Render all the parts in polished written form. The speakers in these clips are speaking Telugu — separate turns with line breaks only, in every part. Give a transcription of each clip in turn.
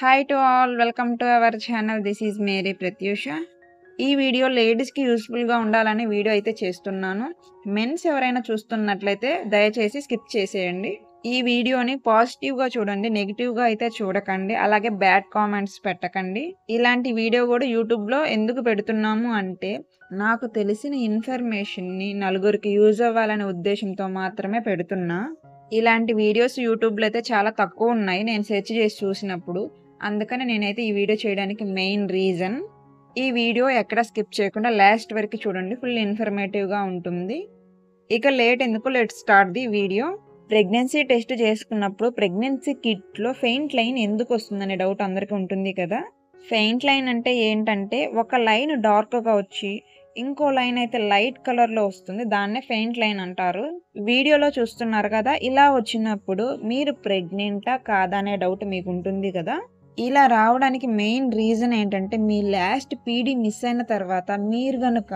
Hi to all, welcome to our channel. This is Mary Pratyusha. ఈ వీడియో లేడీస్కి యూస్ఫుల్గా ఉండాలని వీడియో అయితే చేస్తున్నాను. మెన్స్ ఎవరైనా చూస్తున్నట్లయితే దయచేసి స్కిప్ చేసేయండి. ఈ వీడియోని పాజిటివ్గా చూడండి, నెగిటివ్గా అయితే చూడకండి. అలాగే బ్యాడ్ కామెంట్స్ పెట్టకండి. ఇలాంటి వీడియో కూడా యూట్యూబ్లో ఎందుకు పెడుతున్నాము అంటే, నాకు తెలిసిన ఇన్ఫర్మేషన్ని నలుగురికి యూజ్ అవ్వాలనే ఉద్దేశంతో మాత్రమే పెడుతున్నా. ఇలాంటి వీడియోస్ యూట్యూబ్లో అయితే చాలా తక్కువ ఉన్నాయి నేను సెర్చ్ చేసి చూసినప్పుడు. అందుకని నేనైతే ఈ వీడియో చేయడానికి మెయిన్ రీజన్. ఈ వీడియో ఎక్కడ స్కిప్ చేయకుండా లాస్ట్ వరకు చూడండి, ఫుల్ ఇన్ఫర్మేటివ్గా ఉంటుంది. ఇక లేట్ ఎందుకు, let start the video. Pregnancy test చేసుకున్నప్పుడు ప్రెగ్నెన్సీ కిట్లో ఫెయింట్ లైన్ ఎందుకు వస్తుందనే డౌట్ అందరికీ ఉంటుంది కదా. ఫెయింట్ లైన్ అంటే ఏంటంటే, ఒక లైన్ డార్క్గా వచ్చి ఇంకో లైన్ అయితే లైట్ కలర్లో వస్తుంది, దాన్నే ఫెయింట్ లైన్ అంటారు. వీడియోలో చూస్తున్నారు కదా, ఇలా వచ్చినప్పుడు మీరు ప్రెగ్నెంటా కాదా అనే డౌట్ మీకు ఉంటుంది కదా. ఇలా రావడానికి మెయిన్ రీజన్ ఏంటంటే, మీ లాస్ట్ పీడీ మిస్ అయిన తర్వాత మీరు గనుక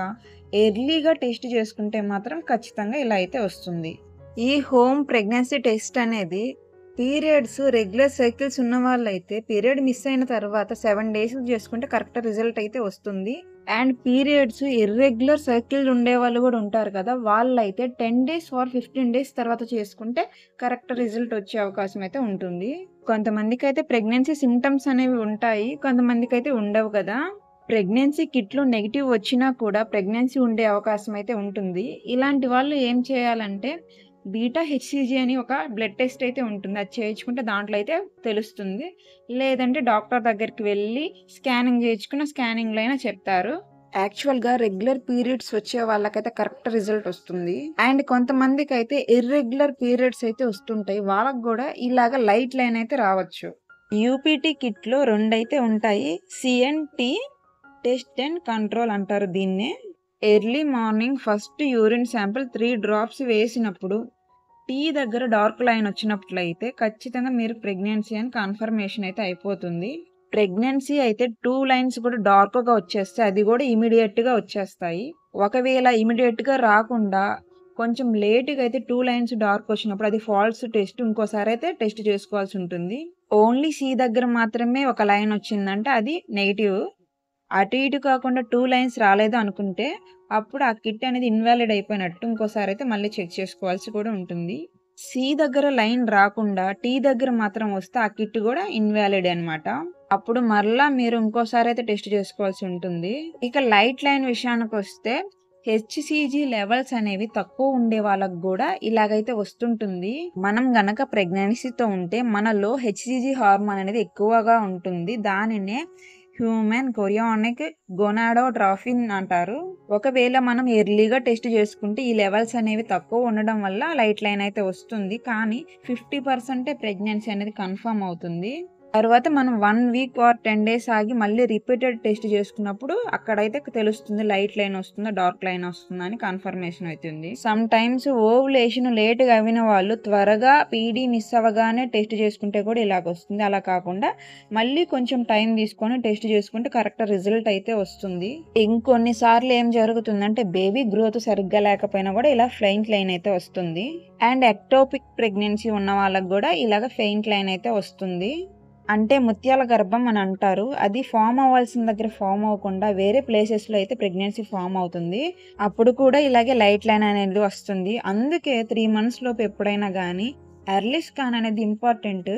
ఎర్లీగా టెస్ట్ చేసుకుంటే మాత్రం ఖచ్చితంగా ఇలా అయితే వస్తుంది. ఈ హోమ్ ప్రెగ్నెన్సీ టెస్ట్ అనేది పీరియడ్స్ రెగ్యులర్ సైకిల్స్ ఉన్న వాళ్ళైతే పీరియడ్ మిస్ అయిన తర్వాత 7 days చేసుకుంటే కరెక్ట్ రిజల్ట్ అయితే వస్తుంది. అండ్ పీరియడ్స్ ఇర్రెగ్యులర్ సైకిల్ ఉండే వాళ్ళు కూడా ఉంటారు కదా, వాళ్ళైతే 10 days or 15 days తర్వాత చేసుకుంటే కరెక్ట్ రిజల్ట్ వచ్చే అవకాశం అయితే ఉంటుంది. కొంతమందికి అయితే ప్రెగ్నెన్సీ సిమ్టమ్స్ అనేవి ఉంటాయి, కొంతమందికి అయితే ఉండవు కదా. ప్రెగ్నెన్సీ కిట్లో నెగిటివ్ వచ్చినా కూడా ప్రెగ్నెన్సీ ఉండే అవకాశం అయితే ఉంటుంది. ఇలాంటి వాళ్ళు ఏం చేయాలంటే, బీటా హెచ్సిజీ అని ఒక బ్లడ్ టెస్ట్ అయితే ఉంటుంది, అది చేయించుకుంటే దాంట్లో అయితే తెలుస్తుంది. లేదంటే డాక్టర్ దగ్గరికి వెళ్ళి స్కానింగ్ చేయించుకున్న స్కానింగ్లో అయినా చెప్తారు. యాక్చువల్గా రెగ్యులర్ పీరియడ్స్ వచ్చే వాళ్ళకైతే కరెక్ట్ రిజల్ట్ వస్తుంది. అండ్ కొంతమందికి అయితే ఇర్రెగ్యులర్ పీరియడ్స్ అయితే వస్తుంటాయి, వాళ్ళకు కూడా ఇలాగ లైట్ లైన్ అయితే రావచ్చు. యూపీటీ కిట్లో 2 అయితే ఉంటాయి. సిఎన్టీ టెస్ట్ అండ్ కంట్రోల్ అంటారు దీన్నే. Early morning first urine sample 3 drops వేసినప్పుడు టీ దగ్గర డార్క్ లైన్ వచ్చినట్లయితే ఖచ్చితంగా మీరు ప్రెగ్నెన్సీ అని కన్ఫర్మేషన్ అయితే అయిపోతుంది. ప్రెగ్నెన్సీ అయితే 2 lines కూడా డార్క్గా వచ్చేస్తే అది కూడా ఇమీడియట్గా వచ్చేస్తాయి. ఒకవేళ ఇమీడియట్గా రాకుండా కొంచెం లేట్గా అయితే 2 lines డార్క్ వచ్చినప్పుడు అది ఫాల్స్ టెస్ట్, ఇంకోసారి అయితే టెస్ట్ చేసుకోవాల్సి ఉంటుంది. ఓన్లీ సి దగ్గర మాత్రమే ఒక లైన్ వచ్చిందంటే అది నెగిటివ్. అటు ఇటు కాకుండా 2 lines రాలేదు అనుకుంటే అప్పుడు ఆ కిట్ అనేది ఇన్వాలిడ్ అయిపోయినట్టు, ఇంకోసారి అయితే మళ్ళీ చెక్ చేసుకోవాల్సి కూడా ఉంటుంది. సి దగ్గర లైన్ రాకుండా టీ దగ్గర మాత్రం వస్తే ఆ కిట్ కూడా ఇన్వాలిడ్ అనమాట. అప్పుడు మరలా మీరు ఇంకోసారి అయితే టెస్ట్ చేసుకోవాల్సి ఉంటుంది. ఇక లైట్ లైన్ విషయానికి వస్తే హెచ్సిజీ లెవెల్స్ అనేవి తక్కువ ఉండే వాళ్ళకు కూడా ఇలాగైతే వస్తుంటుంది. మనం గనక ప్రెగ్నెన్సీతో ఉంటే మనలో హెచ్సిజీ హార్మోన్ అనేది ఎక్కువగా ఉంటుంది, దానినే హ్యూమన్ కొరియానిక్ గొనాడోట్రోపిన్ అంటారు. ఒకవేళ మనం ఎర్లీగా టెస్ట్ చేసుకుంటే ఈ లెవెల్స్ అనేవి తక్కువ ఉండడం వల్ల లైట్ లైన్ అయితే వస్తుంది, కానీ 50% ప్రెగ్నెన్సీ అనేది కన్ఫర్మ్ అవుతుంది. తర్వాత మనం 1 week or 10 days ఆగి మళ్ళీ రిపీటెడ్ టెస్ట్ చేసుకున్నప్పుడు అక్కడైతే తెలుస్తుంది లైట్ లైన్ వస్తుందా డార్క్ లైన్ వస్తుందా అని కన్ఫర్మేషన్ అవుతుంది. సమ్ టైమ్స్ ఓవులేషన్ లేట్గా అయిన వాళ్ళు త్వరగా పీడీ మిస్ అవ్వగానే టెస్ట్ చేసుకుంటే కూడా ఇలాగ వస్తుంది. అలా కాకుండా మళ్ళీ కొంచెం టైం తీసుకొని టెస్ట్ చేసుకుంటే కరెక్ట్ రిజల్ట్ అయితే వస్తుంది. ఇంకొన్నిసార్లు ఏం జరుగుతుందంటే, బేబీ గ్రోత్ సరిగ్గా లేకపోయినా కూడా ఇలా ఫెయింట్ లైన్ అయితే వస్తుంది. అండ్ ఎక్టోపిక్ ప్రెగ్నెన్సీ ఉన్న వాళ్ళకి కూడా ఇలాగ ఫెయింట్ లైన్ అయితే వస్తుంది. అంటే ముత్యాల గర్భం అని అంటారు, అది ఫామ్ అవ్వాల్సిన దగ్గర ఫామ్ అవ్వకుండా వేరే ప్లేసెస్లో అయితే ప్రెగ్నెన్సీ ఫామ్ అవుతుంది. అప్పుడు కూడా ఇలాగే లైట్ లైన్ అనేది వస్తుంది. అందుకే 3 months లోపు ఎప్పుడైనా కానీ ఎర్లీ స్కాన్ అనేది ఇంపార్టెంట్.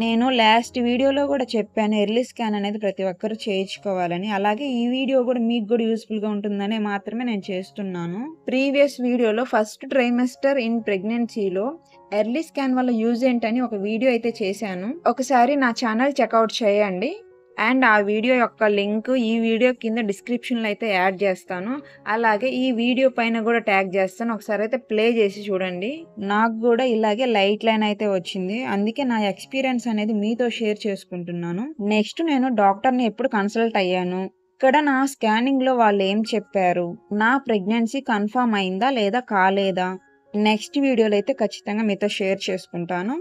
నేను లాస్ట్ వీడియోలో కూడా చెప్పాను, ఎర్లీ స్కాన్ అనేది ప్రతి ఒక్కరు చేయించుకోవాలని. అలాగే ఈ వీడియో కూడా మీకు కూడా యూస్ఫుల్గా ఉంటుందనే మాత్రమే నేను చేస్తున్నాను. ప్రీవియస్ వీడియోలో ఫస్ట్ ట్రైమెస్టర్ ఇన్ ప్రెగ్నెన్సీలో ఎర్లీ స్కాన్ వల్ల యూజ్ ఏంటని ఒక వీడియో అయితే చేశాను, ఒకసారి నా ఛానల్ చెక్అవుట్ చేయండి. అండ్ ఆ వీడియో యొక్క లింక్ ఈ వీడియో కింద డిస్క్రిప్షన్లో అయితే యాడ్ చేస్తాను. అలాగే ఈ వీడియో పైన కూడా ట్యాగ్ చేస్తాను, ఒకసారి అయితే ప్లే చేసి చూడండి. నాకు కూడా ఇలాగే లైట్ లైన్ అయితే వచ్చింది, అందుకే నా ఎక్స్పీరియన్స్ అనేది మీతో షేర్ చేసుకుంటున్నాను. నెక్స్ట్ నేను డాక్టర్ని ఎప్పుడు కన్సల్ట్ అయ్యాను, ఇక్కడ నా స్కానింగ్లో వాళ్ళు ఏం చెప్పారు, నా ప్రెగ్నెన్సీ కన్ఫర్మ్ అయిందా లేదా కాలేదా, నెక్స్ట్ వీడియోలో అయితే ఖచ్చితంగా మీతో షేర్ చేసుకుంటాను.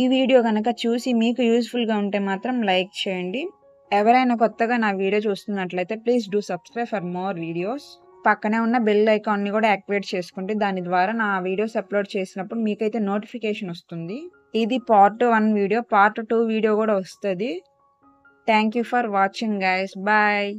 ఈ వీడియో కనుక చూసి మీకు యూస్ఫుల్గా ఉంటే మాత్రం లైక్ చేయండి. ఎవరైనా కొత్తగా నా వీడియో చూస్తున్నట్లయితే please do subscribe for more videos. పక్కనే ఉన్న బెల్ ఐకాన్ని కూడా యాక్టివేట్ చేసుకుంటే దాని ద్వారా నా వీడియోస్ అప్లోడ్ చేసినప్పుడు మీకైతే నోటిఫికేషన్ వస్తుంది. ఇది part 1 వీడియో, part 2 వీడియో కూడా వస్తుంది. Thank you for watching guys. Bye.